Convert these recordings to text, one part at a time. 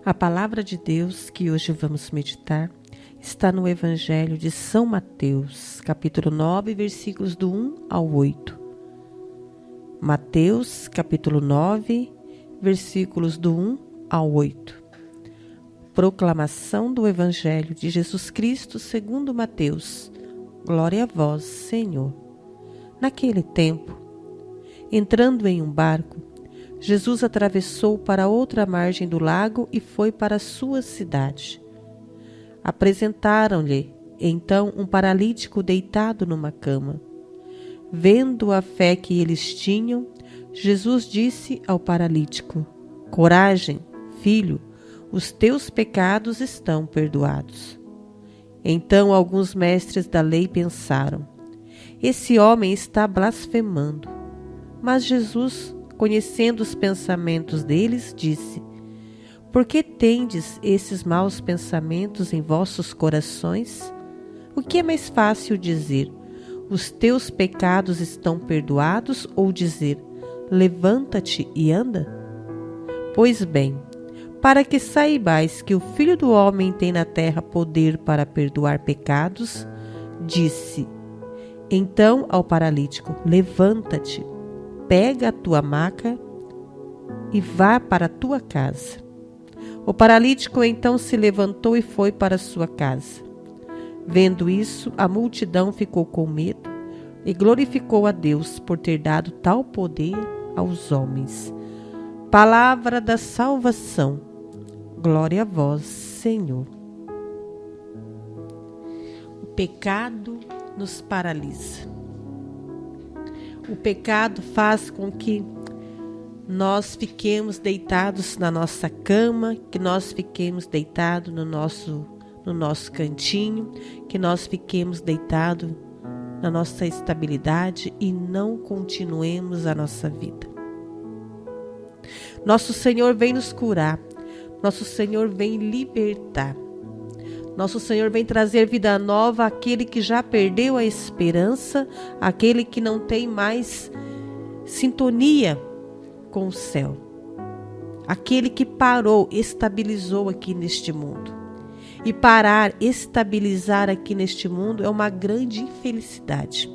A palavra de Deus que hoje vamos meditar está no Evangelho de São Mateus, capítulo 9, versículos do 1 ao 8. Mateus, capítulo 9, versículos do 1 ao 8. Proclamação do Evangelho de Jesus Cristo segundo Mateus. Glória a vós, Senhor. Naquele tempo, entrando em um barco, Jesus atravessou para outra margem do lago e foi para a sua cidade. Apresentaram-lhe, então, um paralítico deitado numa cama. Vendo a fé que eles tinham, Jesus disse ao paralítico: Coragem, filho, os teus pecados estão perdoados. Então alguns mestres da lei pensaram: esse homem está blasfemando. Mas Jesus, conhecendo os pensamentos deles, disse: Por que tendes esses maus pensamentos em vossos corações? O que é mais fácil dizer: os teus pecados estão perdoados, ou dizer: levanta-te e anda? Pois bem, para que saibais que o Filho do Homem tem na terra poder para perdoar pecados, disse então ao paralítico: levanta-te, pega a tua maca e vá para a tua casa. O paralítico então se levantou e foi para sua casa. Vendo isso, a multidão ficou com medo e glorificou a Deus por ter dado tal poder aos homens. Palavra da salvação. Glória a vós, Senhor. O pecado nos paralisa. O pecado faz com que nós fiquemos deitados na nossa cama, que nós fiquemos deitados no nosso cantinho, que nós fiquemos deitados na nossa estabilidade e não continuemos a nossa vida. Nosso Senhor vem nos curar, nosso Senhor vem libertar. Nosso Senhor vem trazer vida nova àquele que já perdeu a esperança, àquele que não tem mais sintonia com o céu. Aquele que parou, estabilizou aqui neste mundo. E parar, estabilizar aqui neste mundo é uma grande infelicidade.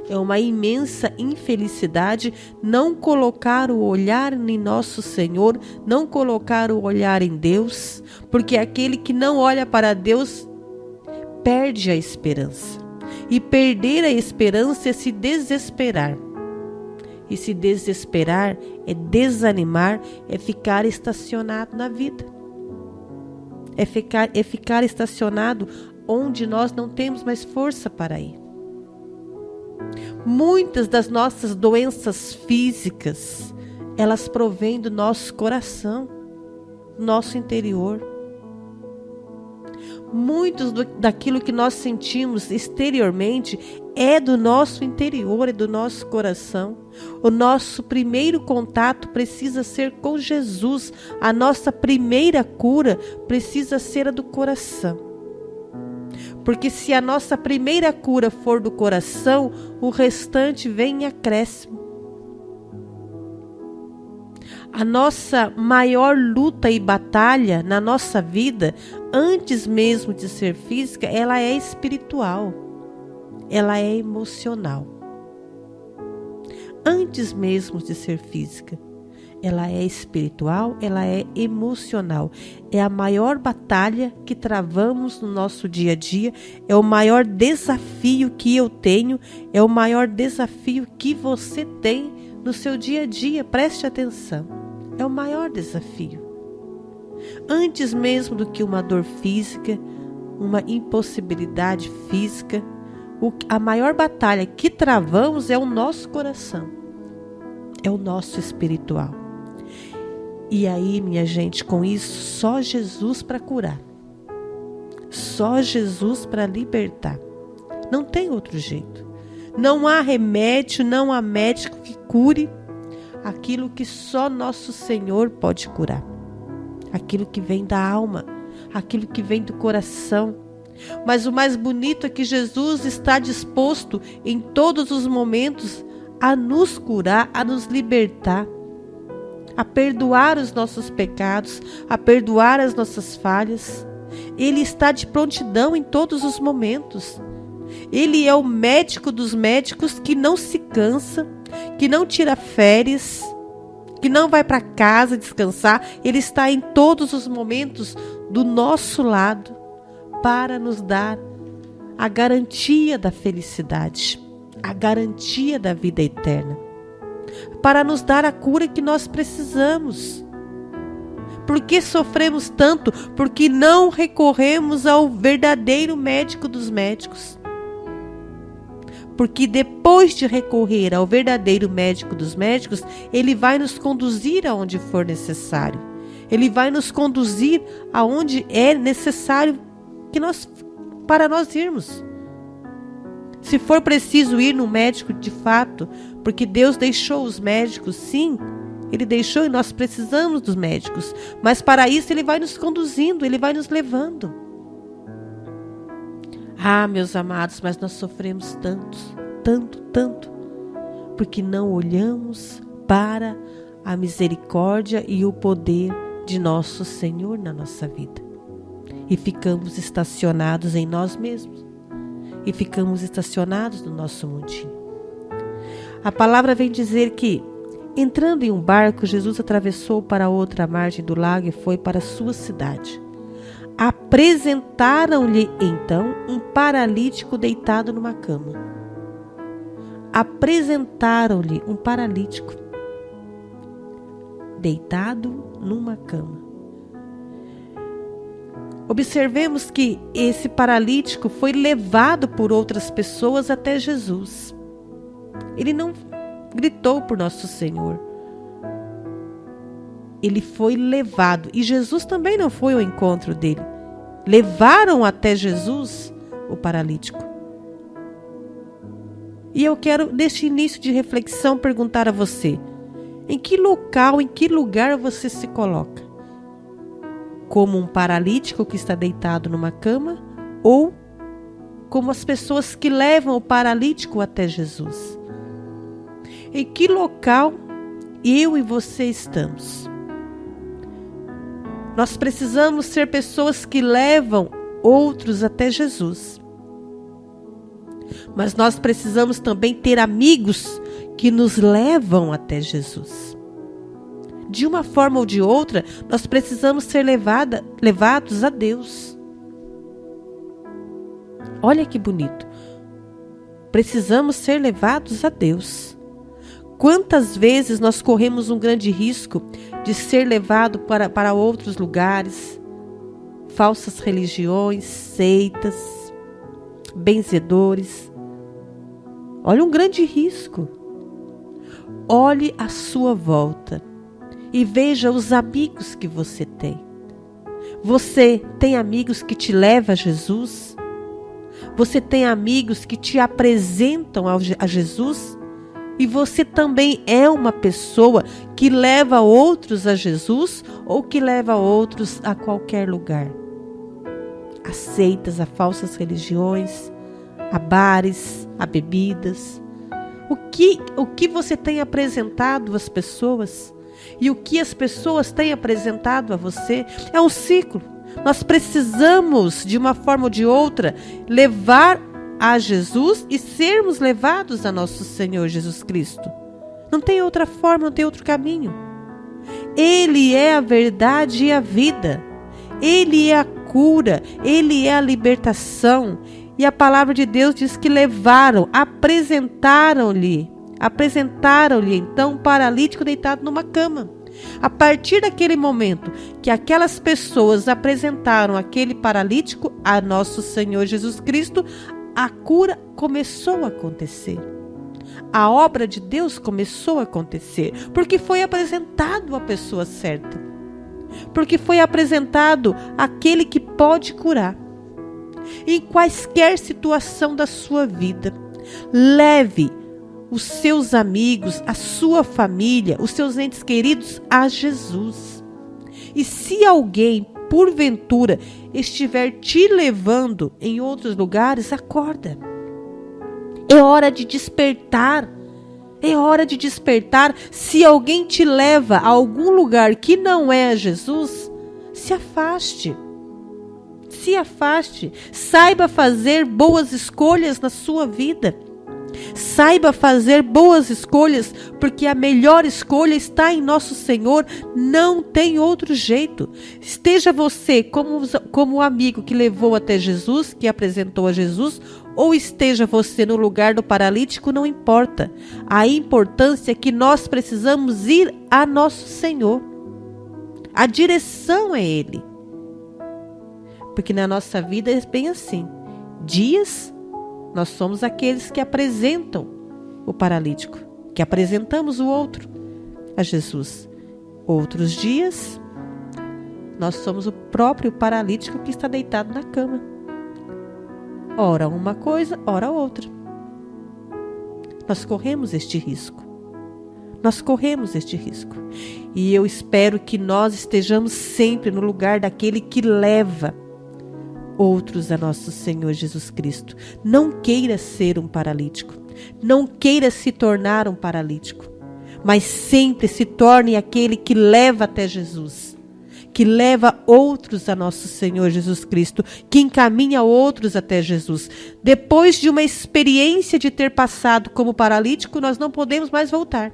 É uma imensa infelicidade não colocar o olhar em nosso Senhor, não colocar o olhar em Deus, porque aquele que não olha para Deus perde a esperança. E perder a esperança é se desesperar. E se desesperar é desanimar, é ficar estacionado na vida. É ficar estacionado onde nós não temos mais força para ir. Muitas das nossas doenças físicas, elas provêm do nosso coração, nosso interior. Muitos daquilo que nós sentimos exteriormente é do nosso interior, é do nosso coração. O nosso primeiro contato precisa ser com Jesus. A nossa primeira cura precisa ser a do coração. Porque se a nossa primeira cura for do coração, o restante vem em acréscimo. A nossa maior luta e batalha na nossa vida, antes mesmo de ser física, ela é espiritual. Ela é emocional. Antes mesmo de ser física, ela é espiritual, ela é emocional. É a maior batalha que travamos no nosso dia a dia, é o maior desafio que eu tenho, é o maior desafio que você tem no seu dia a dia. Preste atenção, é o maior desafio. Antes mesmo do que uma dor física, uma impossibilidade física, a maior batalha que travamos é o nosso coração, é o nosso espiritual. E aí, minha gente, com isso, só Jesus para curar. Só Jesus para libertar. Não tem outro jeito. Não há remédio, não há médico que cure aquilo que só nosso Senhor pode curar. Aquilo que vem da alma, aquilo que vem do coração. Mas o mais bonito é que Jesus está disposto em todos os momentos a nos curar, a nos libertar. a perdoar os nossos pecados, a perdoar as nossas falhas. Ele está de prontidão em todos os momentos. Ele é o médico dos médicos que não se cansa, que não tira férias, que não vai para casa descansar. Ele está em todos os momentos do nosso lado para nos dar a garantia da felicidade, a garantia da vida eterna, para nos dar a cura que nós precisamos. Por que sofremos tanto? Porque não recorremos ao verdadeiro médico dos médicos. Porque depois de recorrer ao verdadeiro médico dos médicos, ele vai nos conduzir aonde for necessário. Ele vai nos conduzir aonde é necessário para nós irmos. Se for preciso ir no médico de fato, porque Deus deixou os médicos, sim, Ele deixou e nós precisamos dos médicos. Mas para isso Ele vai nos conduzindo, Ele vai nos levando. Ah, meus amados, mas nós sofremos tanto, porque não olhamos para a misericórdia e o poder de nosso Senhor na nossa vida. E ficamos estacionados em nós mesmos. E ficamos estacionados no nosso mundinho. A palavra vem dizer que, entrando em um barco, Jesus atravessou para outra margem do lago e foi para a sua cidade. Apresentaram-lhe, então, um paralítico deitado numa cama. Apresentaram-lhe um paralítico deitado numa cama. Observemos que esse paralítico foi levado por outras pessoas até Jesus. Ele não gritou por nosso Senhor. Ele foi levado. E Jesus também não foi ao encontro dele. Levaram até Jesus o paralítico. E eu quero, neste início de reflexão, perguntar a você: em que local, em que lugar você se coloca? Como um paralítico que está deitado numa cama, ou como as pessoas que levam o paralítico até Jesus? Em que local eu e você estamos? Nós precisamos ser pessoas que levam outros até Jesus. Mas nós precisamos também ter amigos que nos levam até Jesus. De uma forma ou de outra, nós precisamos ser levados a Deus. Olha que bonito. Precisamos ser levados a Deus. Quantas vezes nós corremos um grande risco de ser levado para outros lugares, falsas religiões, seitas, benzedores. Olha um grande risco. Olhe à sua volta e veja os amigos que você tem. Você tem amigos que te levam a Jesus? Você tem amigos que te apresentam a Jesus? E você também é uma pessoa que leva outros a Jesus ou que leva outros a qualquer lugar? A seitas, a falsas religiões, a bares, a bebidas. O que você tem apresentado às pessoas e o que as pessoas têm apresentado a você é um ciclo. Nós precisamos, de uma forma ou de outra, levar a Jesus e sermos levados a nosso Senhor Jesus Cristo. Não tem outra forma, não tem outro caminho. Ele é a verdade e a vida. Ele é a cura, Ele é a libertação. E a palavra de Deus diz que levaram, apresentaram-lhe então um paralítico deitado numa cama. A partir daquele momento que aquelas pessoas apresentaram aquele paralítico a nosso Senhor Jesus Cristo, a cura começou a acontecer. A obra de Deus começou a acontecer, porque foi apresentado a pessoa certa. Porque foi apresentado aquele que pode curar. Em quaisquer situação da sua vida, leve os seus amigos, a sua família, os seus entes queridos a Jesus. E se alguém, porventura, estiver te levando em outros lugares, acorda. É hora de despertar. É hora de despertar. Se alguém te leva a algum lugar que não é a Jesus, se afaste. Se afaste. Saiba fazer boas escolhas na sua vida. Saiba fazer boas escolhas, porque a melhor escolha está em nosso Senhor. Não tem outro jeito. Esteja você como o amigo que levou até Jesus, que apresentou a Jesus, ou esteja você no lugar do paralítico, não importa. A importância é que nós precisamos ir a nosso Senhor. A direção é Ele. Porque na nossa vida é bem assim. Dias, nós somos aqueles que apresentam o paralítico, que apresentamos o outro a Jesus. Outros dias, nós somos o próprio paralítico que está deitado na cama. Ora uma coisa, ora outra. Nós corremos este risco. Nós corremos este risco. E eu espero que nós estejamos sempre no lugar daquele que leva outros a nosso Senhor Jesus Cristo. Não queira ser um paralítico. Não queira se tornar um paralítico. Mas sempre se torne aquele que leva até Jesus. Que leva outros a nosso Senhor Jesus Cristo. Que encaminha outros até Jesus. Depois de uma experiência de ter passado como paralítico, nós não podemos mais voltar.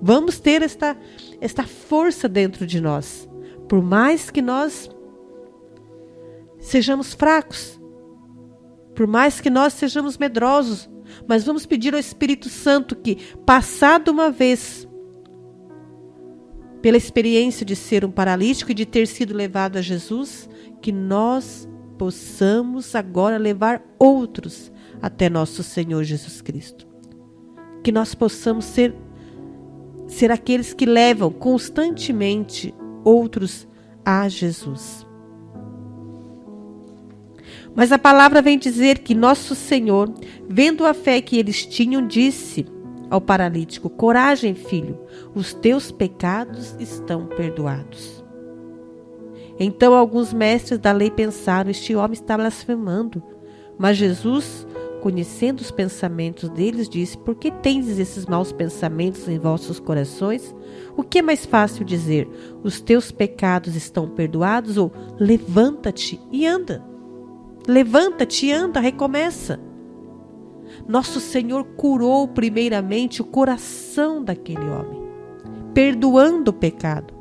Vamos ter esta força dentro de nós. Por mais que nós sejamos fracos, por mais que nós sejamos medrosos, mas vamos pedir ao Espírito Santo que, passado uma vez pela experiência de ser um paralítico e de ter sido levado a Jesus, que nós possamos agora levar outros até nosso Senhor Jesus Cristo. Que nós possamos ser aqueles que levam constantemente outros a Jesus. Mas a palavra vem dizer que nosso Senhor, vendo a fé que eles tinham, disse ao paralítico: coragem, filho, os teus pecados estão perdoados. Então alguns mestres da lei pensaram: este homem está blasfemando. Mas Jesus, conhecendo os pensamentos deles, disse: por que tendes esses maus pensamentos em vossos corações? O que é mais fácil dizer: os teus pecados estão perdoados, ou levanta-te e anda? Levanta-te e anda, recomeça. Nosso Senhor curou primeiramente o coração daquele homem, perdoando o pecado.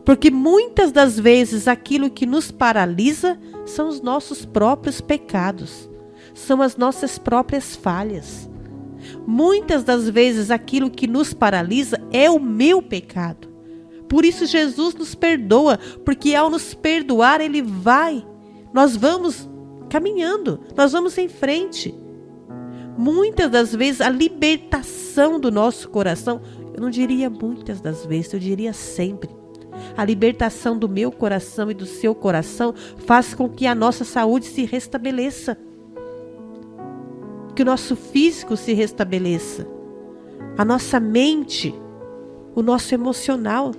Porque muitas das vezes aquilo que nos paralisa são os nossos próprios pecados, são as nossas próprias falhas. Muitas das vezes aquilo que nos paralisa é o meu pecado. Por isso Jesus nos perdoa, porque ao nos perdoar nós vamos caminhando, nós vamos em frente. Muitas das vezes a libertação do nosso coração, eu não diria muitas das vezes, eu diria sempre. A libertação do meu coração e do seu coração faz com que a nossa saúde se restabeleça. Que o nosso físico se restabeleça. A nossa mente, o nosso emocional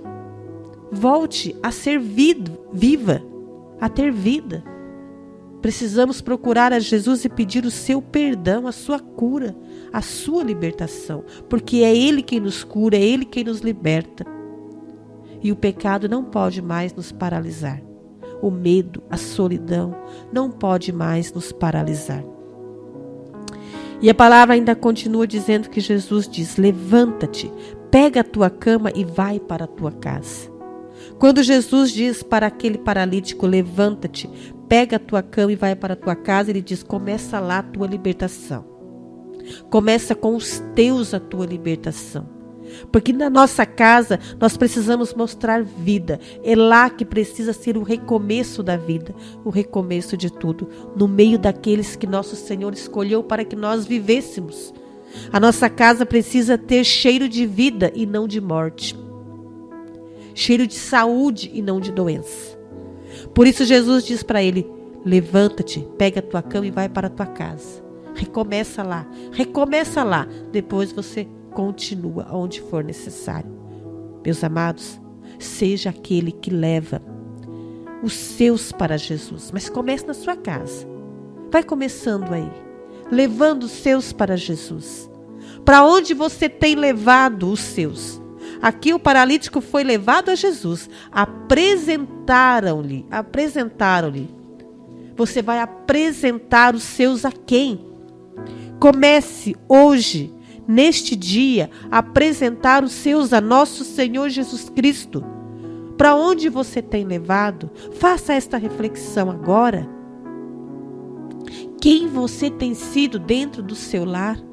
volte a ser viva, a ter vida. Precisamos procurar a Jesus e pedir o seu perdão, a sua cura, a sua libertação. Porque é Ele quem nos cura, é Ele quem nos liberta. E o pecado não pode mais nos paralisar. O medo, a solidão não pode mais nos paralisar. E a palavra ainda continua dizendo que Jesus diz: levanta-te, pega a tua cama e vai para a tua casa. Quando Jesus diz para aquele paralítico: levanta-te, pega a tua cama e vai para a tua casa, ele diz: começa lá a tua libertação. Começa com os teus a tua libertação. Porque na nossa casa nós precisamos mostrar vida. É lá que precisa ser o recomeço da vida, o recomeço de tudo, no meio daqueles que nosso Senhor escolheu para que nós vivêssemos. A nossa casa precisa ter cheiro de vida e não de morte. Cheiro de saúde e não de doença. Por isso Jesus diz para ele: levanta-te, pega a tua cama e vai para a tua casa. Recomeça lá. Depois você continua onde for necessário. Meus amados, seja aquele que leva os seus para Jesus. Mas comece na sua casa. Vai começando aí, levando os seus para Jesus. Para onde você tem levado os seus? Aqui o paralítico foi levado a Jesus. Apresentaram-lhe. Você vai apresentar os seus a quem? Comece hoje, neste dia, a apresentar os seus a nosso Senhor Jesus Cristo. Para onde você tem levado? Faça esta reflexão agora. Quem você tem sido dentro do seu lar?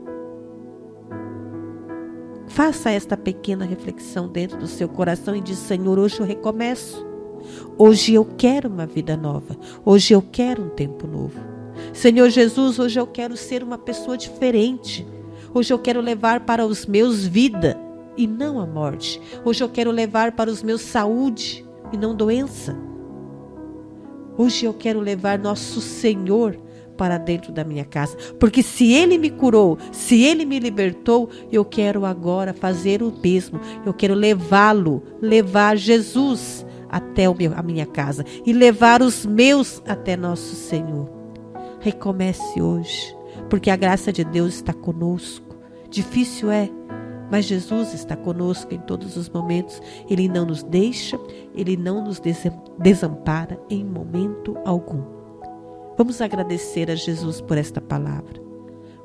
Faça esta pequena reflexão dentro do seu coração e diz: Senhor, hoje eu recomeço. Hoje eu quero uma vida nova. Hoje eu quero um tempo novo. Senhor Jesus, hoje eu quero ser uma pessoa diferente. Hoje eu quero levar para os meus vida e não a morte. Hoje eu quero levar para os meus saúde e não doença. Hoje eu quero levar nosso Senhor para dentro da minha casa. Porque se Ele me curou, se Ele me libertou, eu quero agora fazer o mesmo. Eu quero levar Jesus até a minha casa e levar os meus até nosso Senhor. Recomece hoje, porque a graça de Deus está conosco. Difícil é, mas Jesus está conosco em todos os momentos. Ele não nos deixa, Ele não nos desampara em momento algum. Vamos agradecer a Jesus por esta palavra.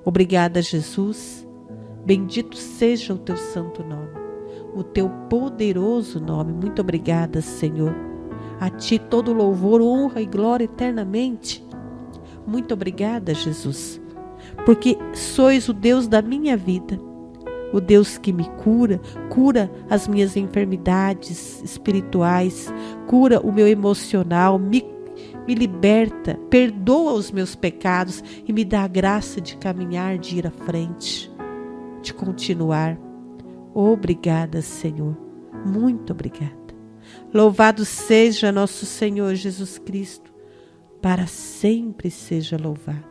Obrigada, Jesus. Bendito seja o teu santo nome, o teu poderoso nome. Muito obrigada, Senhor. A ti todo louvor, honra e glória eternamente. Muito obrigada, Jesus, porque sois o Deus da minha vida, o Deus que me cura as minhas enfermidades espirituais, cura o meu emocional, me liberta, perdoa os meus pecados e me dá a graça de caminhar, de ir à frente, de continuar. Obrigada, Senhor. Muito obrigada. Louvado seja nosso Senhor Jesus Cristo. Para sempre seja louvado.